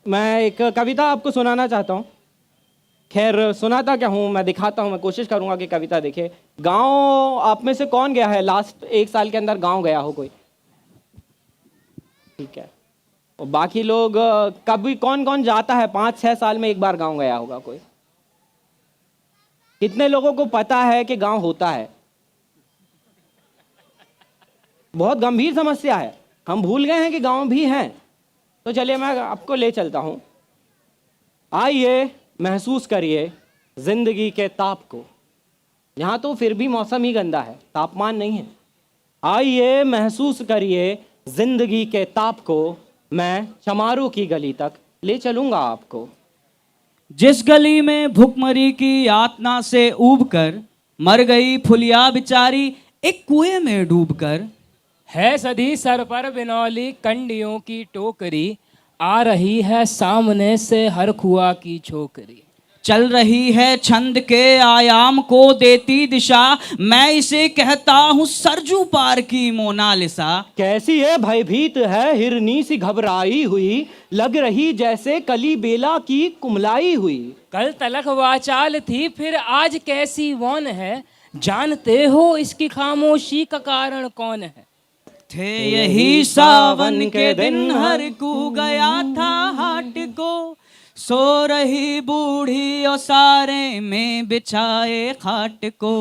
मैं एक कविता आपको सुनाना चाहता हूँ। खैर सुनाता क्या हूँ, मैं दिखाता हूँ, मैं कोशिश करूँगा कि कविता देखे। गांव आप में से कौन गया है लास्ट 1 साल के अंदर गांव गया हो कोई? ठीक है। और बाकी लोग कभी कौन कौन जाता है 5-6 साल में एक बार गांव गया होगा कोई? कितने लोगों को पता है कि गांव होता है? बहुत गंभीर समस्या है, हम भूल गए हैं कि गांव भी हैं। तो चलिए मैं आपको ले चलता हूँ। आइए महसूस करिए जिंदगी के ताप को। यहाँ तो फिर भी मौसम ही गंदा है, तापमान नहीं है। आइए महसूस करिए जिंदगी के ताप को, मैं चमारों की गली तक ले चलूंगा आपको। जिस गली में भुखमरी की यातना से ऊबकर मर गई फुलिया बिचारी एक कुएं में डूबकर। है सधी सर पर बिनौली कंडियों की टोकरी, आ रही है सामने से हर खुआ की छोकरी। चल रही है छंद के आयाम को देती दिशा, मैं इसे कहता हूँ सरजू पार की मोनालिसा। कैसी है भयभीत है हिरनी सी घबराई हुई, लग रही जैसे कली बेला की कुमलाई हुई। कल तलक वाचाल थी फिर आज कैसी वौन है, जानते हो इसकी खामोशी का कारण कौन है? थे यही सावन के दिन हर कू गया था हाट को, सो रही बूढ़ी और सारे में बिछाए खाट को।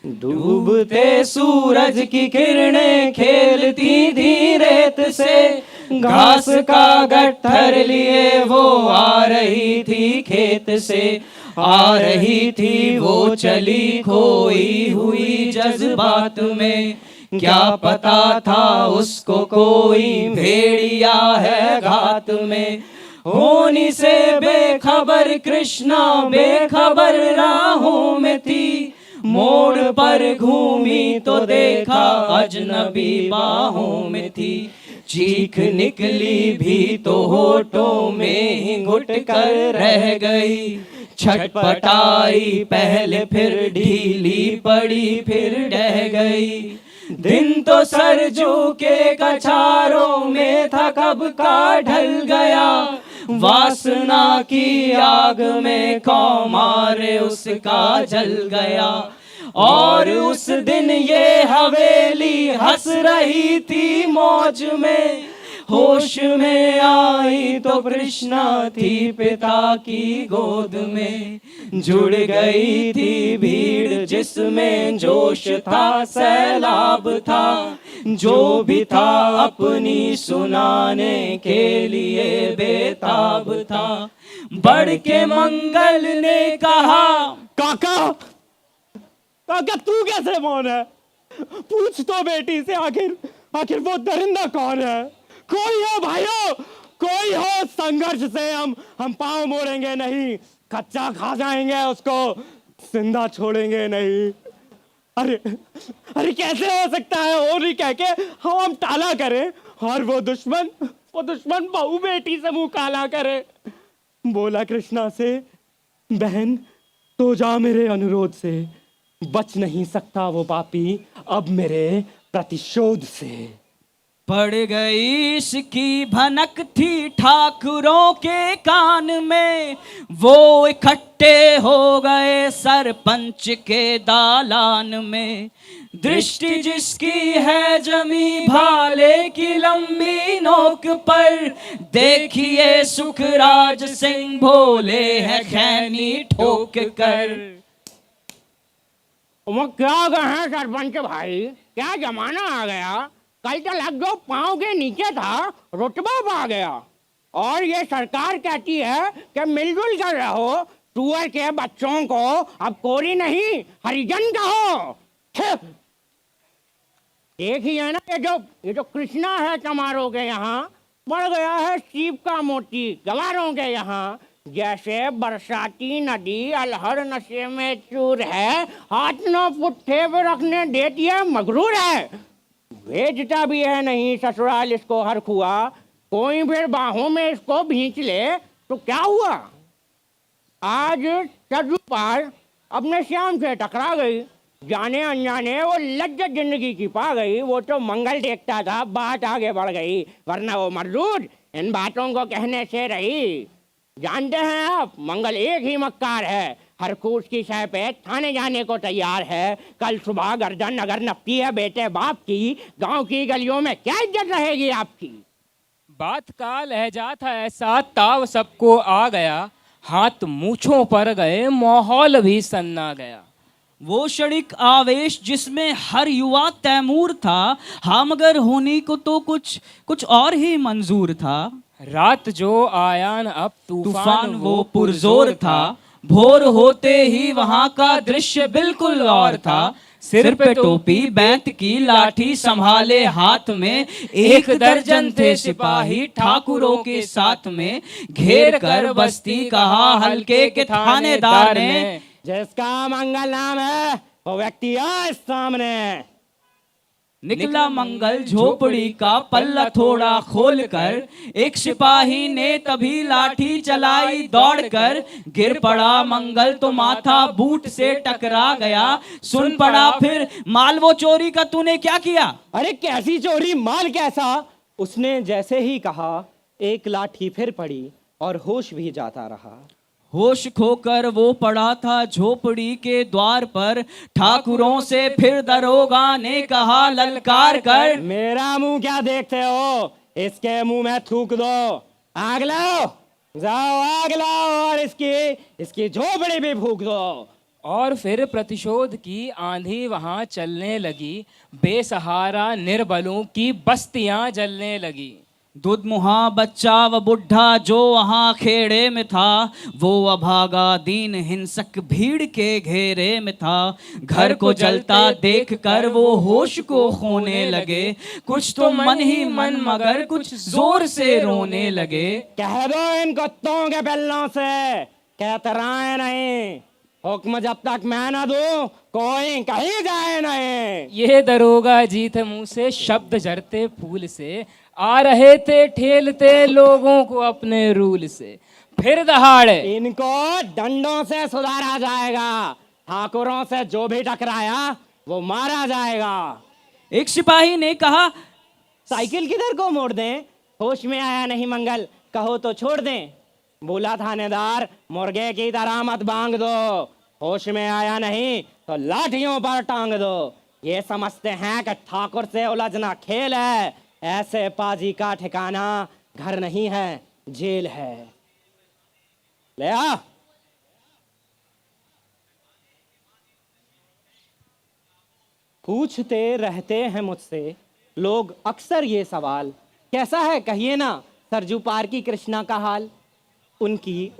डूबते सूरज की किरणें खेलती थी रेत से, घास का गट्ठर लिए वो आ रही थी खेत से। आ रही थी वो चली खोई हुई जज्बात में, क्या पता था उसको कोई भेड़िया है घात में। होनी से बेखबर कृष्णा बेखबर राहों में थी, मोड़ पर घूमी तो देखा अजनबी बाहों में थी। चीख निकली भी तो होठों में ही घुट कर रह गई, छटपटाई पहले फिर ढीली पड़ी फिर ढह गई। दिन तो सरजू के कछारों में था कब का ढल गया, वासना की आग में कौमार उसका जल गया। और उस दिन ये हवेली हंस रही थी मौज में, होश में आई तो कृष्णा थी पिता की गोद में। जुड़ गई थी भीड़ जिसमें जोश था सैलाब था, जो भी था अपनी सुनाने के लिए बेताब था। बढ़ के मंगल ने कहा, काका काका तू कैसे मौन है? पूछ तो बेटी से आखिर वो दरिंदा कौन है? कोई हो भाइयों, कोई हो, संघर्ष से हम पांव मोड़ेंगे नहीं, कच्चा खा जाएंगे उसको, जिंदा छोड़ेंगे नहीं। अरे कैसे हो सकता है और नहीं कह के हम टाला करें, और वो दुश्मन बहू बेटी से मुंह काला करे। बोला कृष्णा से, बहन तो जा मेरे अनुरोध से, बच नहीं सकता वो पापी अब मेरे प्रतिशोध से। पड़ गई इसकी भनक थी ठाकुरों के कान में, वो इकट्ठे हो गए सरपंच के दालान में। दृष्टि जिसकी है जमी भाले की लंबी नोक पर, देखिए सुखराज सिंह भोले है खैनी ठोक कर। वो क्या कहें सरपंच भाई, क्या जमाना आ गया। कल तक जो पाँव के नीचे था रुतबा पा गया, और ये सरकार कहती है कि मिलजुल कर रहो, सुअर के बच्चों को अब कोरी नहीं हरिजन कहो। देखिए ना, ये जो कृष्णा है चमारों के यहाँ, पड़ गया है सीप का मोती गवारों के यहाँ। जैसे बरसाती नदी अलहड़ नशे में चूर है, हाथ न पुट्ठे पे रखने देती है मगरूर है। भेजता भी है नहीं ससुराल इसको हर खुआ, कोई फिर बाहों में इसको भींच ले तो क्या हुआ। आज सरजू पार अपने श्याम से टकरा गई, जाने अनजाने वो लज्जत जिंदगी की पा गई। वो तो मंगल देखता था, बात आगे बढ़ गई, वरना वो मरदूद इन बातों को कहने से रही। जानते हैं आप, मंगल एक ही मक्कार है, हर कूच की शह पे थाने जाने को तैयार है। कल सुबह गर्दन अगर नपती है बेटे बाप की, गांव की गलियों में क्या इज्जत रहेगी आपकी। बात का लहजा था ऐसा, ताव सबको आ गया, हाथ मूछों पर गए, माहौल भी सन्ना गया। वो क्षणिक आवेश जिसमें हर युवा तैमूर था, हाँ मगर होने को तो कुछ और ही मंजूर था। रात जो आया न अब तूफान वो पुरजोर था, भोर होते ही वहां का दृश्य बिल्कुल और था। सिर पे टोपी बैंत की लाठी संभाले हाथ में, एक दर्जन थे सिपाही ठाकुरों के साथ में। घेर कर बस्ती कहा हल्के के थानेदार ने, जिसका मंगल नाम है वो व्यक्ति आए सामने। निकला मंगल झोपड़ी का पल्ला थोड़ा खोलकर, एक सिपाही ने तभी लाठी चलाई दौड़कर। गिर पड़ा मंगल तो माथा बूट से टकरा गया, सुन पड़ा फिर माल वो चोरी का तूने क्या किया। अरे कैसी चोरी, माल कैसा? उसने जैसे ही कहा एक लाठी फिर पड़ी और होश भी जाता रहा। होश खोकर वो पड़ा था झोपड़ी के द्वार पर, ठाकुरों से फिर दरोगा ने कहा ललकार कर, मेरा मुंह क्या देखते हो, इसके मुंह में थूक दो। आग लाओ, जाओ आग लाओ और इसकी झोपड़ी भी फूक दो। और फिर प्रतिशोध की आंधी वहां चलने लगी, बेसहारा निर्बलों की बस्तियां जलने लगी। दुधमुहा बच्चा व बुढ़ा जो वहां खेड़े में था, वो अभागा दीन हिंसक भीड़ के घेरे में था। घर को जलता देख कर वो होश को खोने लगे, कुछ तो मन ही मन मगर कुछ जोर से रोने लगे। कह दो इन कुत्तों के पिल्लों से कहतराए नहीं, हुक्म जब तक मैं न दूं कोई कहीं जाए नहीं। ये दरोगा जी थे मुंह से शब्द झरते फूल से, आ रहे थे ठेलते लोगों को अपने रूल से। फिर दहाड़े इनको डंडों से सुधारा जाएगा, ठाकुरों से जो भी टकराया वो मारा जाएगा। एक सिपाही ने कहा, साइकिल किधर को मोड़ दें, होश में आया नहीं मंगल, कहो तो छोड़ दें। बोला थानेदार, मुर्गे की तरह मत बांग दो, होश में आया नहीं तो लाठियों पर टांग दो। ये समझते हैं कि ठाकुर से उलझना खेल है, ऐसे पाजी का ठिकाना घर नहीं है जेल है। ले आ। पूछते रहते हैं मुझसे लोग अक्सर ये सवाल, कैसा है कहिए ना सरजू पार की कृष्णा का हाल। उनकी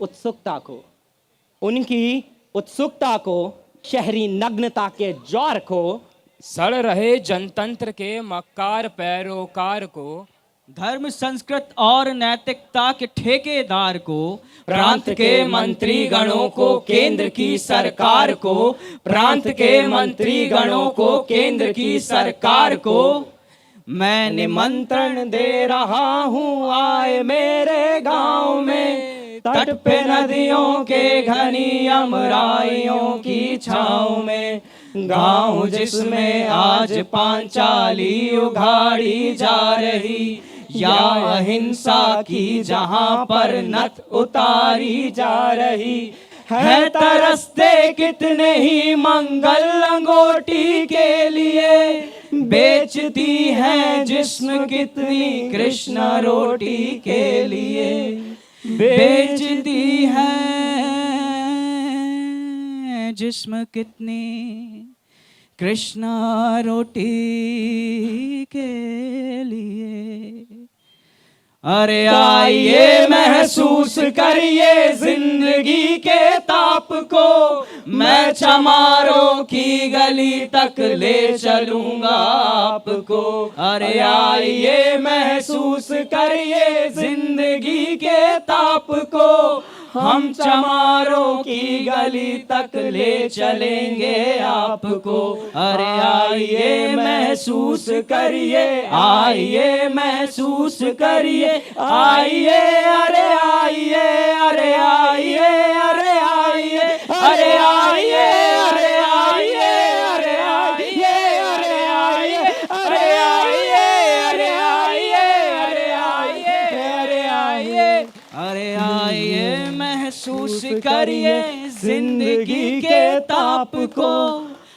उत्सुकता को शहरी नग्नता के ज्वार को, सड़ रहे जनतंत्र के मक्कार पैरोकार को, धर्म संस्कृत और नैतिकता के ठेकेदार को, प्रांत के मंत्री गणों को, केंद्र की सरकार को, प्रांत के मंत्री गणों को, केंद्र की सरकार को मैं निमंत्रण दे रहा हूँ, आए मेरे गांव में। तट पे नदियों के घनी अमराइयों की छाँव में, गांव जिसमें आज पांचाली उघाड़ी जा रही, या अहिंसा की जहां पर नथ उतारी जा रही है। तरसते कितने ही मंगल लंगोटी के लिए, बेचती है जिस्म कितनी कृष्ण रोटी के लिए, बेचती है जिस्म कितनी कृष्ण रोटी के लिए। अरे आइए महसूस करिए जिंदगी के ताप को, मैं चमारों की गली तक ले चलूंगा आपको। अरे आइए महसूस करिए जिंदगी के ताप को, हम चमारों की गली तक ले चलेंगे आपको। अरे आइए महसूस करिए, आइए महसूस करिए, आइए अरे आइए, अरे आइए, अरे आइए, अरे आइए, अरे आइए, अरे आइए, अरे आइए, अरे आइए, अरे आइए, अरे आइए, अरे आइए महसूस करिए जिंदगी के ताप को,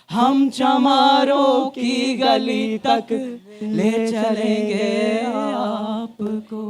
हम चमारों की गली तक ले चलेंगे आपको।